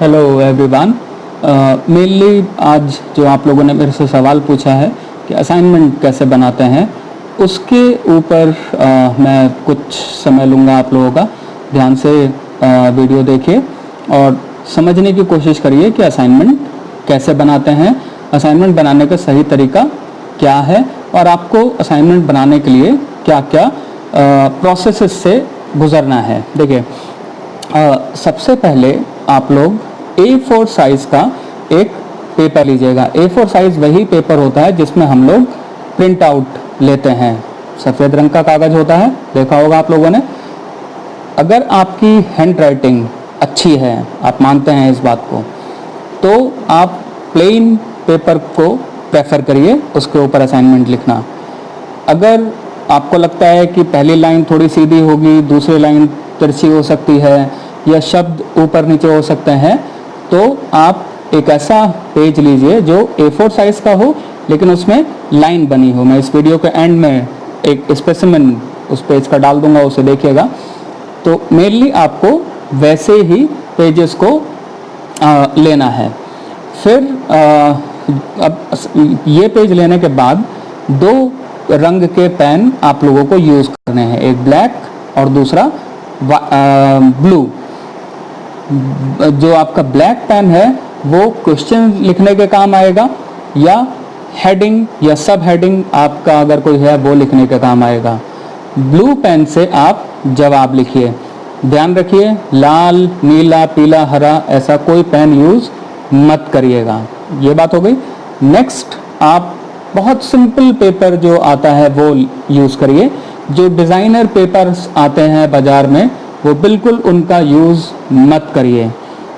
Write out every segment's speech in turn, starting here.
Hello everyone. Mainly आज जो आप लोगों ने मेरे से सवाल पूछा है कि असाइनमेंट कैसे बनाते हैं, उसके ऊपर मैं कुछ समय लूँगा। आप लोगों का ध्यान से वीडियो देखिए और समझने की कोशिश करिए कि असाइनमेंट कैसे बनाते हैं, असाइनमेंट बनाने का सही तरीका क्या है और आपको असाइनमेंट बनाने के लिए क्या क्या प्रोसेसेस से गुज़रना है। देखिए, सबसे पहले आप लोग A4 साइज़ का एक पेपर लीजिएगा। A4 साइज़ वही पेपर होता है जिसमें हम लोग प्रिंट आउट लेते हैं। सफ़ेद रंग का कागज़ होता है, देखा होगा आप लोगों ने। अगर आपकी हैंड राइटिंग अच्छी है, आप मानते हैं इस बात को, तो आप प्लेन पेपर को प्रेफर करिए उसके ऊपर असाइनमेंट लिखना। अगर आपको लगता है कि पहली लाइन थोड़ी सीधी होगी, दूसरी लाइन तिरछी हो सकती है या शब्द ऊपर नीचे हो सकते हैं, तो आप एक ऐसा पेज लीजिए जो A4 साइज़ का हो लेकिन उसमें लाइन बनी हो। मैं इस वीडियो के एंड में एक स्पेसिमेन उस पेज का डाल दूंगा, उसे देखिएगा। तो मेनली आपको वैसे ही पेजेस को लेना है। फिर अब ये पेज लेने के बाद दो रंग के पेन आप लोगों को यूज़ करने हैं, एक ब्लैक और दूसरा ब्लू। जो आपका ब्लैक पेन है वो क्वेश्चन लिखने के काम आएगा या हेडिंग या सब हेडिंग आपका अगर कोई है वो लिखने के काम आएगा। ब्लू पेन से आप जवाब लिखिए। ध्यान रखिए, लाल, नीला, पीला, हरा ऐसा कोई पेन यूज़ मत करिएगा। ये बात हो गई। नेक्स्ट, आप बहुत सिंपल पेपर जो आता है वो यूज़ करिए। जो डिज़ाइनर पेपर्स आते हैं बाज़ार में, वो बिल्कुल उनका यूज़ मत करिए।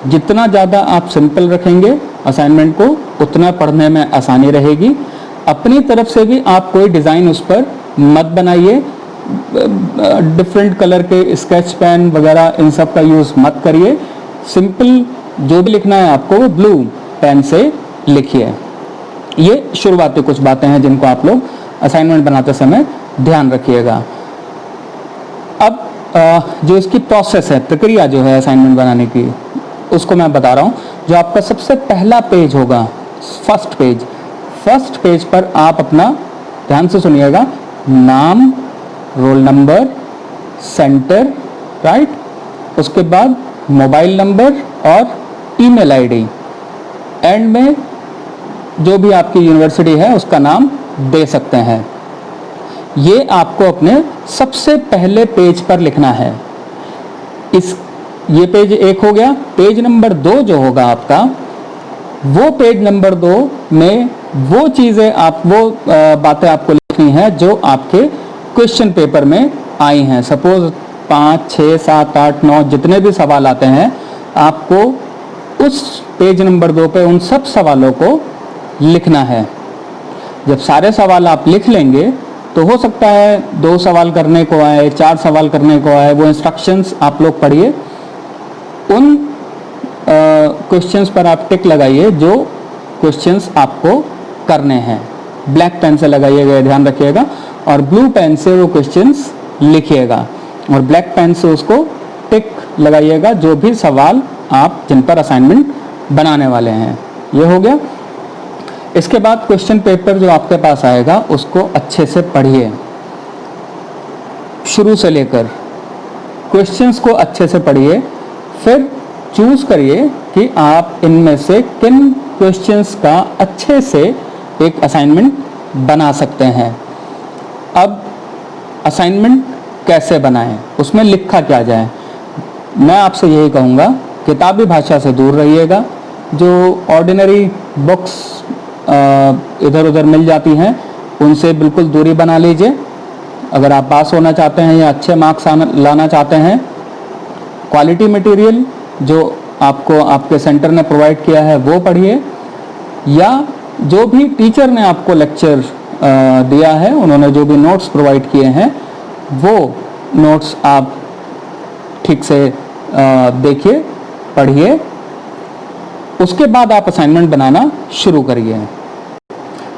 जितना ज़्यादा आप सिंपल रखेंगे असाइनमेंट को, उतना पढ़ने में आसानी रहेगी। अपनी तरफ से भी आप कोई डिज़ाइन उस पर मत बनाइए। डिफरेंट कलर के स्केच पेन वगैरह इन सब का यूज़ मत करिए। सिंपल जो भी लिखना है आपको वो ब्लू पेन से लिखिए। ये शुरुआती कुछ बातें हैं जिनको आप लोग असाइनमेंट बनाते समय ध्यान रखिएगा। अब जो इसकी प्रोसेस है, प्रक्रिया जो है असाइनमेंट बनाने की, उसको मैं बता रहा हूँ। जो आपका सबसे पहला पेज होगा, फर्स्ट पेज पर आप अपना, ध्यान से सुनिएगा, नाम, रोल नंबर, सेंटर, राइट, उसके बाद मोबाइल नंबर और ईमेल आईडी, एंड में जो भी आपकी यूनिवर्सिटी है उसका नाम दे सकते हैं। ये आपको अपने सबसे पहले पेज पर लिखना है। ये पेज 1 हो गया। पेज नंबर 2 जो होगा आपका, वो पेज नंबर 2 में वो चीज़ें बातें आपको लिखनी है जो आपके क्वेश्चन पेपर में आई हैं। सपोज 5, 6, 7, 8, 9 जितने भी सवाल आते हैं, आपको उस पेज नंबर 2 पे उन सब सवालों को लिखना है। जब सारे सवाल आप लिख लेंगे तो हो सकता है 2 सवाल करने को आए, 4 सवाल करने को आए, वो इंस्ट्रक्शंस आप लोग पढ़िए। उन क्वेश्चंस पर आप टिक लगाइए जो क्वेश्चंस आपको करने हैं। ब्लैक पेन से लगाइएगा, ध्यान रखिएगा, और ब्लू पेन से वो क्वेश्चंस लिखिएगा और ब्लैक पेन से उसको टिक लगाइएगा जो भी सवाल आप जिन पर असाइनमेंट बनाने वाले हैं। ये हो गया। इसके बाद क्वेश्चन पेपर जो आपके पास आएगा उसको अच्छे से पढ़िए, शुरू से लेकर क्वेश्चंस को अच्छे से पढ़िए। फिर चूज करिए कि आप इनमें से किन क्वेश्चंस का अच्छे से एक असाइनमेंट बना सकते हैं। अब असाइनमेंट कैसे बनाएं, उसमें लिखा क्या जाए, मैं आपसे यही कहूँगा, किताबी भाषा से दूर रहिएगा। जो ऑर्डिनरी बुक्स इधर उधर मिल जाती हैं उनसे बिल्कुल दूरी बना लीजिए। अगर आप पास होना चाहते हैं या अच्छे मार्क्स लाना चाहते हैं, क्वालिटी मटेरियल जो आपको आपके सेंटर ने प्रोवाइड किया है वो पढ़िए, या जो भी टीचर ने आपको लेक्चर दिया है, उन्होंने जो भी नोट्स प्रोवाइड किए हैं वो नोट्स आप ठीक से देखिए, पढ़िए। उसके बाद आप असाइनमेंट बनाना शुरू करिए।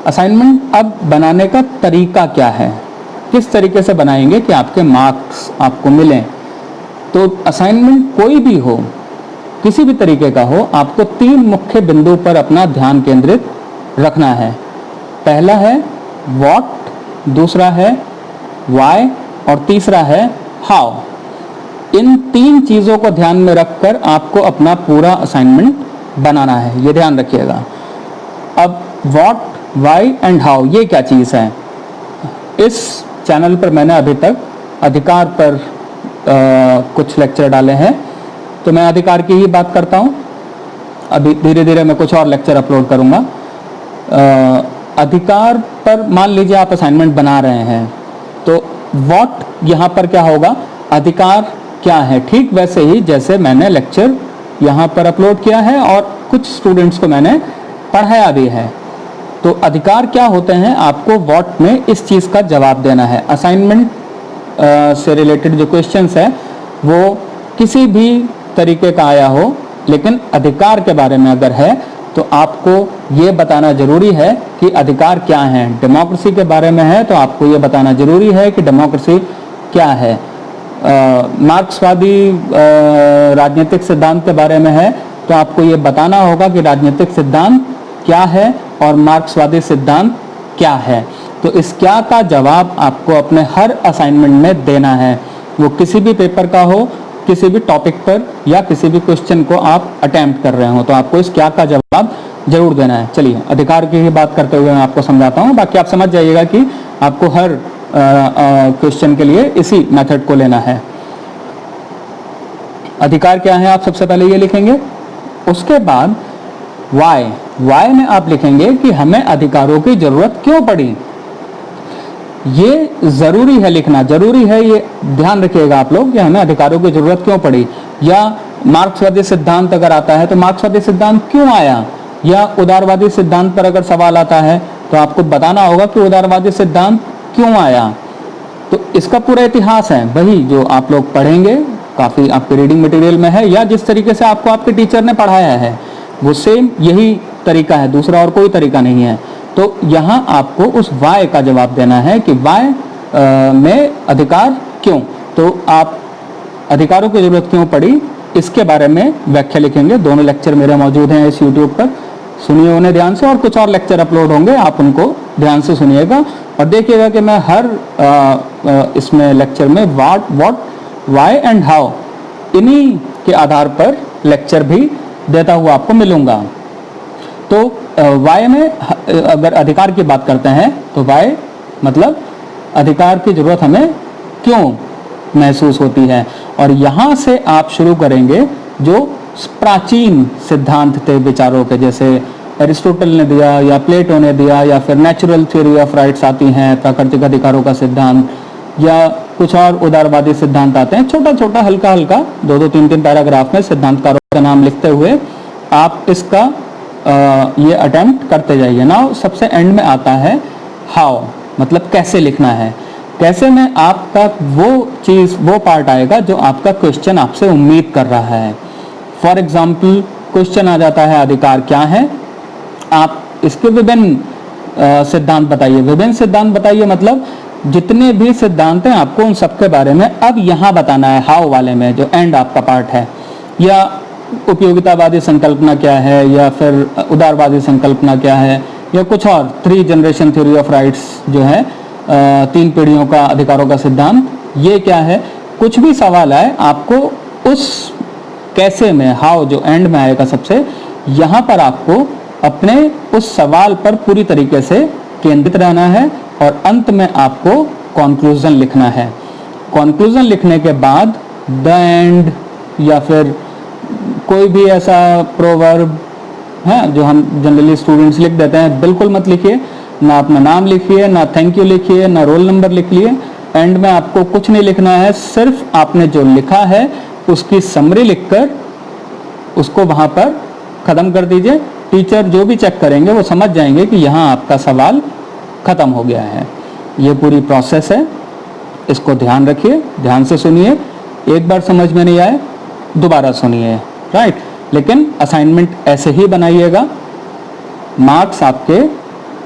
असाइनमेंट अब बनाने का तरीका क्या है, किस तरीके से बनाएंगे कि आपके मार्क्स आपको मिलें। तो असाइनमेंट कोई भी हो, किसी भी तरीके का हो, आपको 3 मुख्य बिंदु पर अपना ध्यान केंद्रित रखना है। पहला है व्हाट, दूसरा है व्हाई और तीसरा है हाउ। इन 3 चीज़ों को ध्यान में रखकर आपको अपना पूरा असाइनमेंट बनाना है, ये ध्यान रखिएगा। अब व्हाट, व्हाई एंड हाउ ये क्या चीज़ है? इस चैनल पर मैंने अभी तक अधिकार पर कुछ लेक्चर डाले हैं, तो मैं अधिकार की ही बात करता हूँ। अभी धीरे धीरे मैं कुछ और लेक्चर अपलोड करूँगा। अधिकार पर मान लीजिए आप असाइनमेंट बना रहे हैं, तो व्हाट यहाँ पर क्या होगा, अधिकार क्या है, ठीक वैसे ही जैसे मैंने लेक्चर यहाँ पर अपलोड किया है और कुछ स्टूडेंट्स को मैंने पढ़ाया भी है। तो अधिकार क्या होते हैं, आपको व्हाट में इस चीज़ का जवाब देना है। असाइनमेंट से रिलेटेड जो क्वेश्चंस है वो किसी भी तरीके का आया हो, लेकिन अधिकार के बारे में अगर है तो आपको ये बताना जरूरी है कि अधिकार क्या है। डेमोक्रेसी के बारे में है तो आपको ये बताना जरूरी है कि डेमोक्रेसी क्या है। मार्क्सवादी राजनीतिक सिद्धांत के बारे में है तो आपको ये बताना होगा कि राजनीतिक सिद्धांत क्या है और मार्क्सवादी सिद्धांत क्या है। तो इस क्या का जवाब आपको अपने हर असाइनमेंट में देना है, वो किसी भी पेपर का हो, किसी भी टॉपिक पर या किसी भी क्वेश्चन को आप अटेम्प्ट कर रहे हो, तो आपको इस क्या का जवाब जरूर देना है। चलिए अधिकार की ही बात करते हुए मैं आपको समझाता हूँ, बाकी आप समझ जाइएगा कि आपको हर क्वेश्चन के लिए इसी मेथड को लेना है। अधिकार क्या है आप सबसे पहले ये लिखेंगे। उसके बाद वाई, वाई में आप लिखेंगे कि हमें अधिकारों की जरूरत क्यों पड़ी। ये जरूरी है लिखना, जरूरी है, ये ध्यान रखिएगा आप लोग कि हमें अधिकारों की जरूरत क्यों पड़ी। या मार्क्सवादी सिद्धांत अगर आता है तो मार्क्सवादी सिद्धांत क्यों आया, या उदारवादी सिद्धांत पर अगर सवाल आता है तो आपको बताना होगा कि उदारवादी सिद्धांत क्यों आया। तो इसका पूरा इतिहास है, वही जो आप लोग पढ़ेंगे, काफ़ी आपके रीडिंग मटेरियल में है, या जिस तरीके से आपको आपके टीचर ने पढ़ाया है वो सेम यही तरीका है, दूसरा और कोई तरीका नहीं है। तो यहाँ आपको उस वाई का जवाब देना है कि वाई में अधिकार क्यों, तो आप अधिकारों की जरूरत क्यों पड़ी इसके बारे में व्याख्या लिखेंगे। दोनों लेक्चर मेरे मौजूद हैं इस यूट्यूब पर, सुनिए उन्हें ध्यान से, और कुछ और लेक्चर अपलोड होंगे, आप उनको ध्यान से सुनिएगा और देखिएगा कि मैं हर इसमें लेक्चर में व्हाट, वाई एंड हाउ इन्हीं के आधार पर लेक्चर भी देता हुआ आपको मिलूंगा। तो वाई में अगर अधिकार की बात करते हैं तो वाई मतलब अधिकार की जरूरत हमें क्यों महसूस होती है, और यहाँ से आप शुरू करेंगे जो प्राचीन सिद्धांत थे विचारों के, जैसे एरिस्टोटल ने दिया या प्लेटो ने दिया, या फिर नेचुरल थ्योरी ऑफ राइट्स आती हैं, प्राकृतिक अधिकारों का सिद्धांत, या कुछ और उदारवादी सिद्धांत आते हैं। छोटा छोटा हल्का हल्का 2-2, 3-3 पैराग्राफ में सिद्धांतकारों का नाम लिखते हुए आप इसका ये अटेम्प्ट करते जाइए ना। सबसे एंड में आता है हाउ, मतलब कैसे लिखना है। कैसे में आपका वो चीज़, वो पार्ट आएगा जो आपका क्वेश्चन आपसे उम्मीद कर रहा है। फॉर एग्जाम्पल क्वेश्चन आ जाता है अधिकार क्या है, आप इसके विभिन्न सिद्धांत बताइए। विभिन्न सिद्धांत बताइए मतलब जितने भी सिद्धांत हैं आपको उन सबके बारे में अब यहाँ बताना है, हाउ वाले में जो एंड आपका पार्ट है। या उपयोगितावादी संकल्पना क्या है, या फिर उदारवादी संकल्पना क्या है, या कुछ और 3 जनरेशन थ्योरी ऑफ राइट्स जो है 3 पीढ़ियों का अधिकारों का सिद्धांत, ये क्या है। कुछ भी सवाल आए आपको उस कैसे में, हाउ जो एंड में आएगा सबसे, यहाँ पर आपको अपने उस सवाल पर पूरी तरीके से केंद्रित रहना है और अंत में आपको कॉन्क्लूजन लिखना है। कॉन्क्लूजन लिखने के बाद द एंड या फिर कोई भी ऐसा प्रोवर्ब है जो हम जनरली स्टूडेंट्स लिख देते हैं, बिल्कुल मत लिखिए। ना अपना नाम लिखिए, ना थैंक यू लिखिए, ना रोल नंबर लिख लिए। एंड में आपको कुछ नहीं लिखना है, सिर्फ आपने जो लिखा है उसकी समरी लिखकर उसको वहाँ पर ख़त्म कर दीजिए। टीचर जो भी चेक करेंगे वो समझ जाएंगे कि यहाँ आपका सवाल ख़त्म हो गया है। ये पूरी प्रोसेस है, इसको ध्यान रखिए, ध्यान से सुनिए। एक बार समझ में नहीं आए दोबारा सुनिए, राइट। लेकिन असाइनमेंट ऐसे ही बनाइएगा। मार्क्स आपके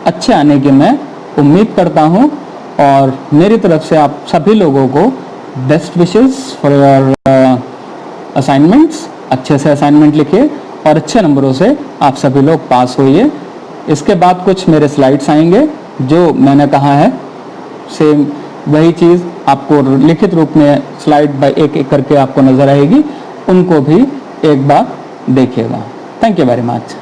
अच्छे आने की मैं उम्मीद करता हूँ और मेरी तरफ से आप सभी लोगों को best wishes for your assignments. अच्छे से असाइनमेंट लिखिए और अच्छे नंबरों से आप सभी लोग पास होइए। इसके बाद कुछ मेरे स्लाइड्स आएंगे, जो मैंने कहा है सेम वही चीज़ आपको लिखित रूप में स्लाइड बाय एक एक करके आपको नजर आएगी, उनको भी एक बार देखिएगा। Thank you very much.